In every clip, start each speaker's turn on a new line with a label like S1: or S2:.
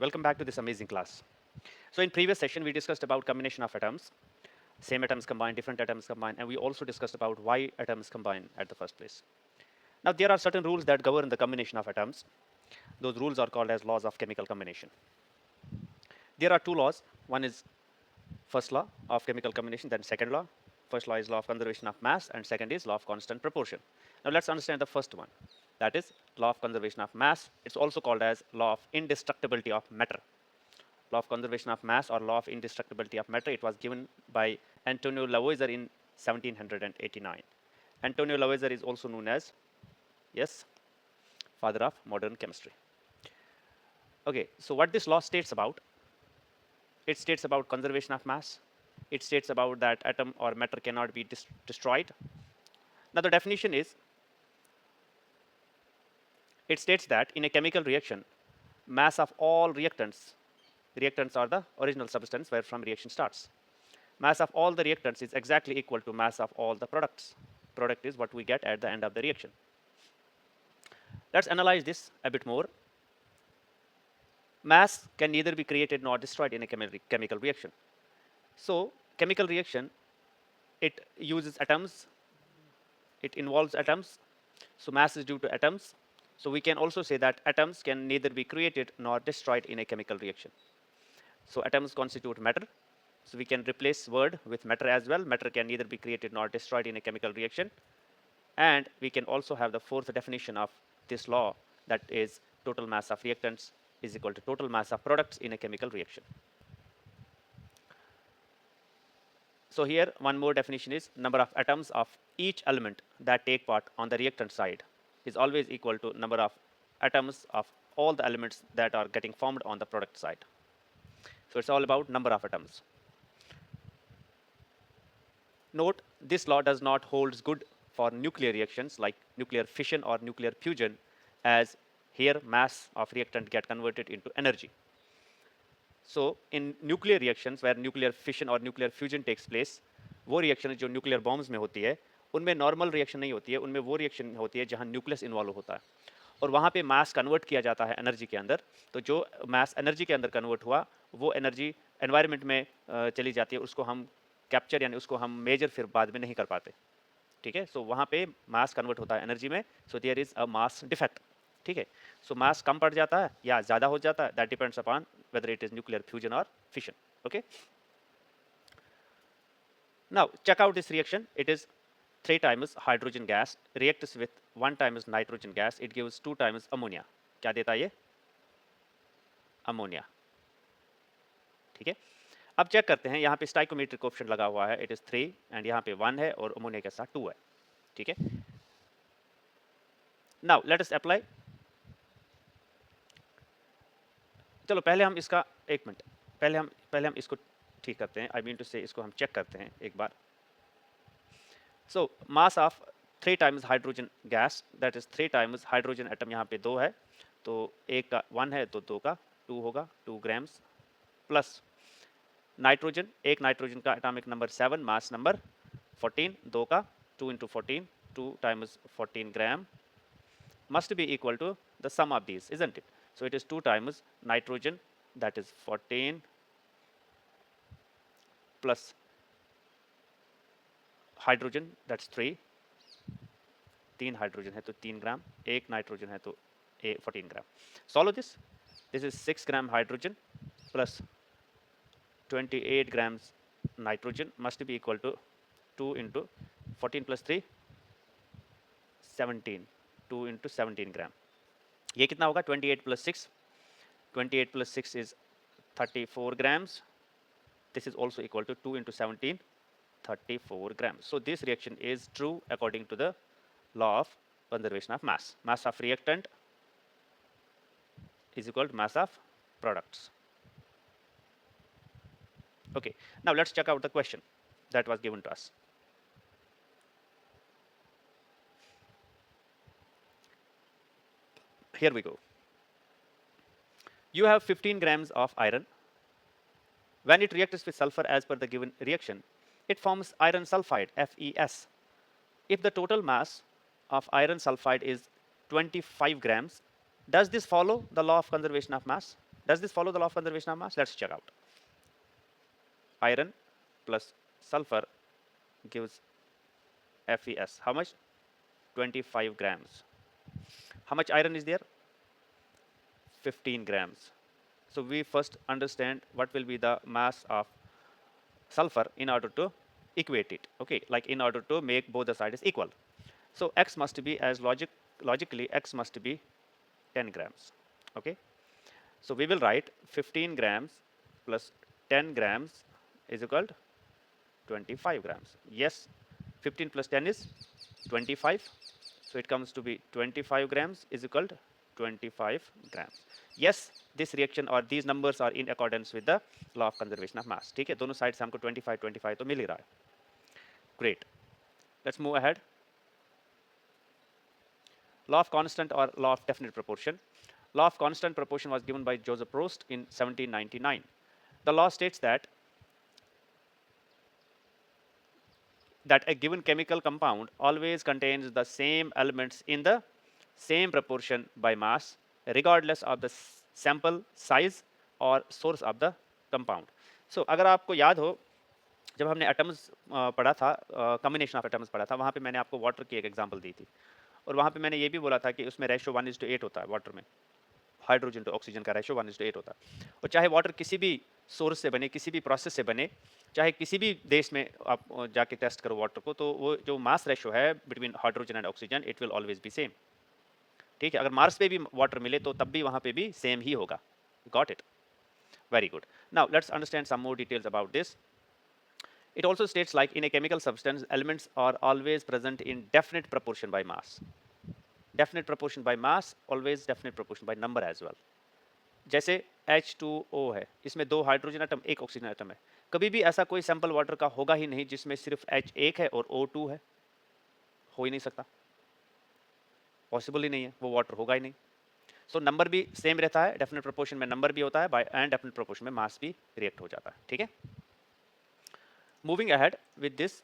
S1: Welcome back to this amazing class. So in previous session, we discussed about combination of atoms, same atoms combined, different atoms combined, and we also discussed about why atoms combine at the first place. Now there are certain rules that govern the combination of atoms. Those rules are called as laws of chemical combination. There are two laws. One is first law of chemical combination, then second law. First law is law of conservation of mass, and second is law of constant proportion. Now let's understand the first one. That is law of conservation of mass. It's also called as law of indestructibility of matter. Law of conservation of mass or law of indestructibility of matter. It was given by Antonio Lavoisier in 1789. Antonio Lavoisier is also known as, yes, father of modern chemistry. Okay, so what this law states about? It states about conservation of mass. It states about that atom or matter cannot be destroyed. Now the definition is, it states that in a chemical reaction, mass of all reactants are the original substance where from reaction starts. Mass of all the reactants is exactly equal to mass of all the products. Product is what we get at the end of the reaction. Let's analyze this a bit more. Mass can neither be created nor destroyed in a chemical reaction. So chemical reaction, it uses atoms, it involves atoms. So mass is due to atoms. So we can also say that atoms can neither be created nor destroyed in a chemical reaction. So atoms constitute matter. So we can replace word with matter as well. Matter can neither be created nor destroyed in a chemical reaction. And we can also have the fourth definition of this law, that is total mass of reactants is equal to total mass of products in a chemical reaction. So here one more definition is number of atoms of each element that take part on the reactant side is always equal to number of atoms of all the elements that are getting formed on the product side. So it's all about number of atoms. Note, this law does not hold good for nuclear reactions like nuclear fission or nuclear fusion, as here mass of reactant get converted into energy. So in nuclear reactions where nuclear fission और nuclear fusion takes place, वो reaction जो nuclear bombs में होती है, उनमें normal reaction नहीं होती है, उनमें वो reaction होती है जहाँ nucleus involve होता है, और वहाँ पे mass convert किया जाता है energy के अंदर. तो जो mass energy के अंदर convert हुआ, वो energy environment में चली जाती है, उसको हम capture यानी उसको हम measure फिर बाद में नहीं कर पाते. ठीक है, सो वहाँ पे mass convert होता है energy में, so there is a mass defect. ठीक है, सो मास कम पड़ जाता है या ज़्यादा हो जाता है, that depends upon whether it is nuclear fusion or fission. Okay, now check out this reaction. It is 3 times hydrogen gas reacts with 1 times nitrogen gas. It gives 2 times ammonia. क्या देता है ये? अमोनिया. ठीक है, अब check करते हैं. यहाँ पे स्टाइकोमेट्रिक कोएफिशिएंट लगा हुआ है, इट इज 3 एंड यहाँ पे 1 है और अमोनिया के साथ 2 है. ठीक है, नाउ लेट अस अप्लाई. चलो पहले हम इसका एक मिनट पहले हम इसको ठीक करते हैं. आई मीन टू से इसको हम चेक करते हैं एक बार. So mass of 3 times hydrogen gas, that is 3 times hydrogen atom. यहाँ पे 2 है, तो एक का 1 है तो 2 का 2 होगा, 2 ग्राम्स, प्लस नाइट्रोजन, एक नाइट्रोजन का एटॉमिक नंबर 7, मास नंबर 14, 2 का 2 into 14, 2 times 14 gram must be equal to the sum of these, isn't it? So it is 2 times nitrogen, that is 14, plus hydrogen, that's 3. 3 hydrogen है तो 3 gram, एक nitrogen है तो 14 gram. Solve this. This is 6 gram hydrogen plus 28 grams nitrogen must be equal to 2 into 14 plus 3, 17. 2 into 17 gram. ये कितना होगा? 28 plus 6. 28 plus 6 is 34 grams. This is also equal to 2 into 17, 34 grams. So this reaction is true according to the law of conservation of mass. Mass of reactant is equal to mass of products. Okay, now let's check out the question that was given to us. Here we go. You have 15 grams of iron. When it reacts with sulfur as per the given reaction, it forms iron sulfide, FeS. If the total mass of iron sulfide is 25 grams, does this follow the law of conservation of mass? Does this follow the law of conservation of mass? Let's check out. Iron plus sulfur gives FeS. How much? 25 grams. How much iron is there? 15 grams. So we first understand what will be the mass of sulfur in order to equate it. Okay, like in order to make both the sides equal. So X must be, as logically X must be 10 grams. Okay, so we will write 15 grams plus 10 grams is equal to 25 grams. Yes, 15 plus 10 is 25. So it comes to be 25 grams is equal to 25 grams. Yes, this reaction or these numbers are in accordance with the law of conservation of mass. ठीक है, दोनों side से हमको 25 25 तो मिल ही रहा है. Great. Let's move ahead. Law of constant or law of definite proportion. Law of constant proportion was given by Joseph Proust in 1799. The law states that a given chemical compound always contains the same elements in the same proportion by mass, regardless of the sample size or source of the compound. So अगर आपको याद हो, जब हमने atoms पढ़ा था, combination of atoms पढ़ा था, वहाँ पे मैंने आपको वाटर की एक एग्जांपल दी थी और वहाँ पे मैंने ये भी बोला था कि उसमें रेशो 1:8 होता है वाटर में. हाइड्रोजन टू ऑक्सीजन का रेशो 1:8 होता है. और चाहे वाटर किसी भी सोर्स से बने, किसी भी प्रोसेस से बने, चाहे किसी भी देश में आप जाके टेस्ट करो वाटर को, तो वो जो मास रेशो है between hydrogen and oxygen, it will always be same. ठीक है, अगर मार्स पे भी वाटर मिले तो तब भी वहाँ पे भी सेम ही होगा. Got it? Very good. Now let's understand some more details about this. It also states like in a chemical substance, elements are always present in definite proportion by mass. Definite proportion by mass, always definite proportion by number as well. जैसे H2O है, इसमें 2 hydrogen atom, 1 oxygen atom है. कभी भी ऐसा कोई sample water का होगा ही नहीं जिसमें सिर्फ H1 है और O2 है. हो ही नहीं सकता, पॉसिबल ही नहीं है, वो वाटर होगा ही नहीं. सो नंबर भी सेम रहता है, डेफिनेट प्रोपोर्शन में नंबर भी होता है, एंड डेफिनेट प्रोपोर्शन में मास भी रिएक्ट हो जाता है. ठीक है, moving ahead with this.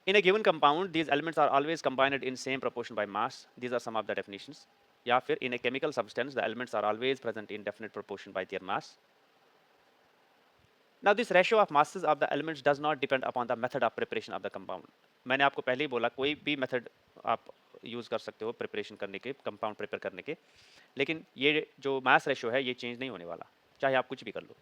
S1: In a given compound, these elements are always combined in same proportion by mass. These are some of the definitions. या फिर in a chemical substance, the elements are always present in definite proportion by their mass. Now, this ratio of masses of the elements does not depend upon the method of preparation of the compound. मैंने आपको पहले ही बोला, कोई भी method आप use कर सकते हो प्रिपरेशन करने के, कंपाउंड प्रिपेयर करने के, लेकिन ये जो मास रेशो है ये चेंज नहीं होने वाला, चाहे आप कुछ भी कर लो,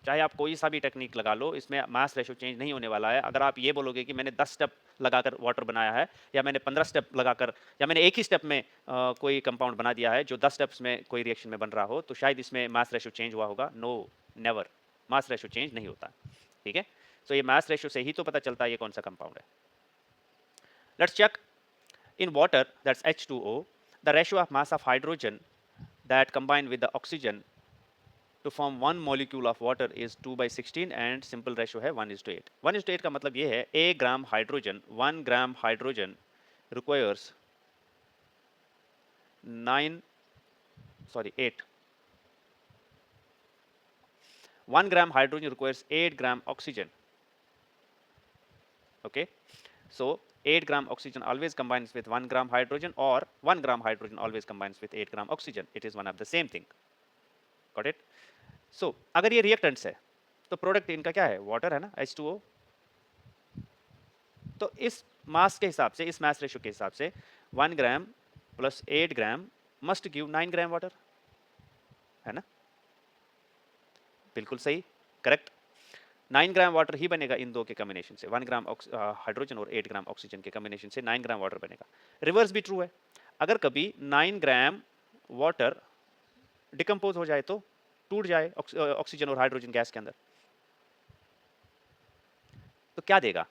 S1: चाहे आप कोई सा भी टेक्निक लगा लो, इसमें मास रेशो चेंज नहीं होने वाला है. अगर आप ये बोलोगे कि मैंने 10 स्टेप लगाकर वाटर बनाया है, या मैंने 15 स्टेप लगाकर, या मैंने एक ही स्टेप में कोई कंपाउंड बना दिया है जो 10 स्टेप्स में कोई रिएक्शन में बन रहा हो, तो शायद इसमें मास रेशो चेंज हुआ होगा. No, never, mass ratio change नहीं होता. ठीक है, सो ये मास रेशो से ही तो पता चलता है ये कौन सा कंपाउंड है. Let's check. In water, that's H2O, the ratio of mass of hydrogen that combine with the oxygen to form one molecule of water is 2/16 and simple ratio है 1:8. 1:8 का मतलब ये है, a gram hydrogen, 1 gram hydrogen requires 8. 1 gram hydrogen requires 8 gram oxygen. Okay, so 8 gram oxygen always combines with 1 gram hydrogen, or 1 gram hydrogen always combines with 8 gram oxygen. It is one of the same thing. Got it? So अगर ये reactants है तो product इनका क्या है, water है ना, H2O. तो इस मास के हिसाब से, इस मास रेशियो के हिसाब से 1 ग्राम प्लस 8 ग्राम मस्ट गिव 9 ग्राम वाटर, है ना? बिल्कुल सही, करेक्ट. 9 ग्राम वाटर ही बनेगा इन दो के कॉम्बिनेशन से. 1 ग्राम हाइड्रोजन और 8 ग्राम ऑक्सीजन के कॉम्बिनेशन से 9 ग्राम वाटर बनेगा. रिवर्स भी ट्रू है. अगर कभी 9 ग्राम वाटर डिकम्पोज हो जाए तो टूट जाए ऑक्सीजन और हाइड्रोजन गैस के अंदर, तो क्या देगा?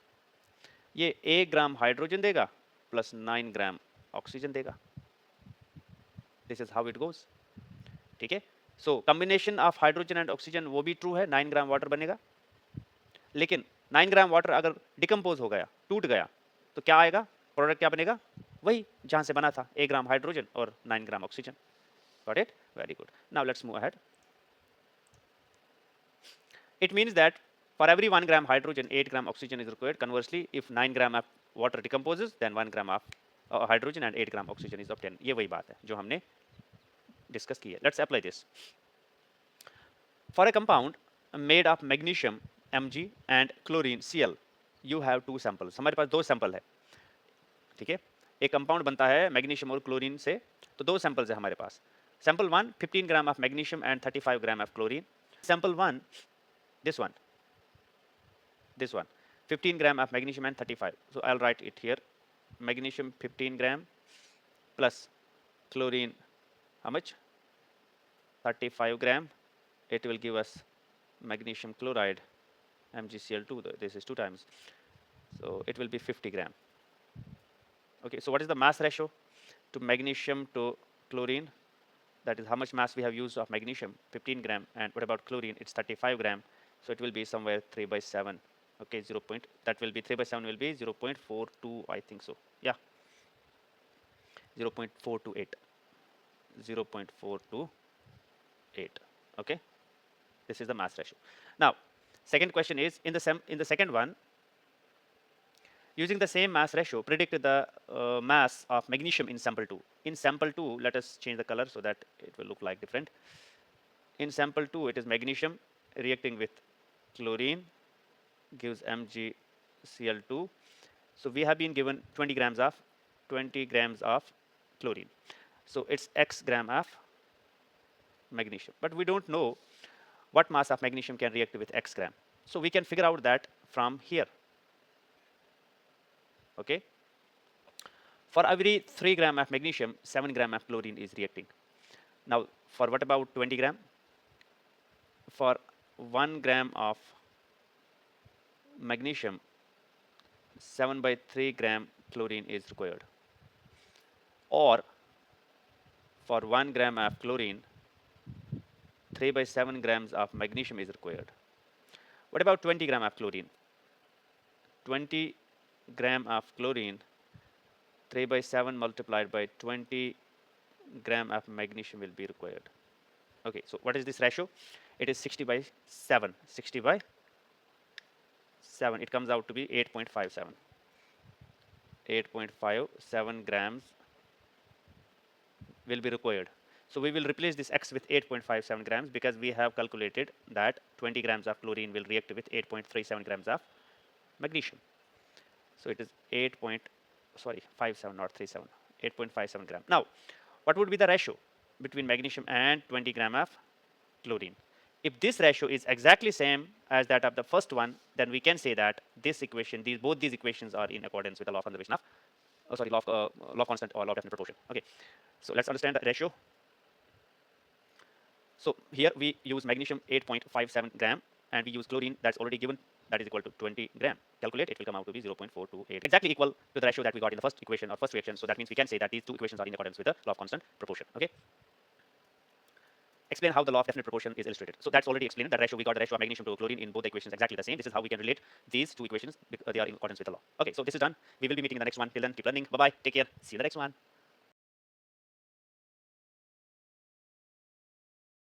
S1: ये 1 ग्राम हाइड्रोजन देगा प्लस 9 ग्राम ऑक्सीजन देगा. This is how it goes. ठीक है, so combination of hydrogen and oxygen वो भी ट्रू है, 9 ग्राम वाटर बनेगा. लेकिन 9 ग्राम वाटर अगर डिकम्पोज हो गया, टूट गया, तो क्या आएगा? प्रोडक्ट क्या बनेगा? वही जहां से बना था, 1 ग्राम हाइड्रोजन और 9 gram oxygen. Got it? Very good. Now let's move ahead. It means that for every 1 gram hydrogen, 8 gram oxygen is required. Conversely, if 9 gram of water decomposes, then 1 gram of hydrogen and 8 gram oxygen is obtained. ये वही बात है जो हमने discuss की है. Let's apply this. For a compound made of magnesium Mg and chlorine Cl, you have two samples. हमारे पास दो सैंपल है, ठीक है. एक कंपाउंड बनता है मैग्नीशियम और क्लोरीन से, तो दो सैंपल्स है हमारे पास. Sample 1 15 gram of magnesium and 35 gram of chlorine. Sample 1 this one, 15 gram of magnesium and 35. So I'll write it here. Magnesium 15 gram plus chlorine, how much? 35 gram. It will give us magnesium chloride, MgCl2. This is 2 times. So it will be 50 gram. Okay, so what is the mass ratio to magnesium to chlorine? That is how much mass we have used of magnesium, 15 gram. And what about chlorine? It's 35 gram. So it will be somewhere 3 by 7. Okay, that will be 3 by 7 will be 0.42, I think so. Yeah, 0.428. 0.428. Okay, this is the mass ratio. Now, second question is, in the second one, using the same mass ratio, predict the mass of magnesium in sample 2. In sample 2, let us change the color so that it will look like different. In sample 2, it is magnesium reacting with chlorine, gives MgCl2. So we have been given 20 grams of chlorine. So it's X gram of magnesium. But we don't know what mass of magnesium can react with X gram. So we can figure out that from here. Okay. For every 3 gram of magnesium, 7 gram of chlorine is reacting. Now, for what about 20 gram? For 1 gram of magnesium, 7 by 3 gram chlorine is required. Or for 1 gram of chlorine, 3 by 7 grams of magnesium is required. What about 20 gram of chlorine? 20 gram of chlorine, 3 by 7 multiplied by 20 gram of magnesium will be required. Okay, so what is this ratio? It is 60 by 7. 60 by 7. It comes out to be 8.57. 8.57 grams will be required. So we will replace this X with 8.57 grams because we have calculated that 20 grams of chlorine will react with 8.37 grams of magnesium. So it is 57, not 37, 8.57 gram. Now, what would be the ratio between magnesium and 20 gram of chlorine? If this ratio is exactly same as that of the first one, then we can say that this equation, both these equations are in accordance with the law of conservation of, law constant or law of definite proportion. Okay, so let's understand the ratio. So here we use magnesium 8.57 gram and we use chlorine that's already given, that is equal to 20 gram. Calculate, it will come out to be 0.428. Exactly equal to the ratio that we got in the first equation or first reaction. So that means we can say that these two equations are in accordance with the law of constant proportion. Okay. Explain how the law of definite proportion is illustrated. So that's already explained. The ratio, we got the ratio of magnesium to chlorine in both the equations exactly the same. This is how we can relate these two equations. They are in accordance with the law. Okay, so this is done. We will be meeting in the next one. Till then, keep learning. Bye-bye. Take care. See you in the next one.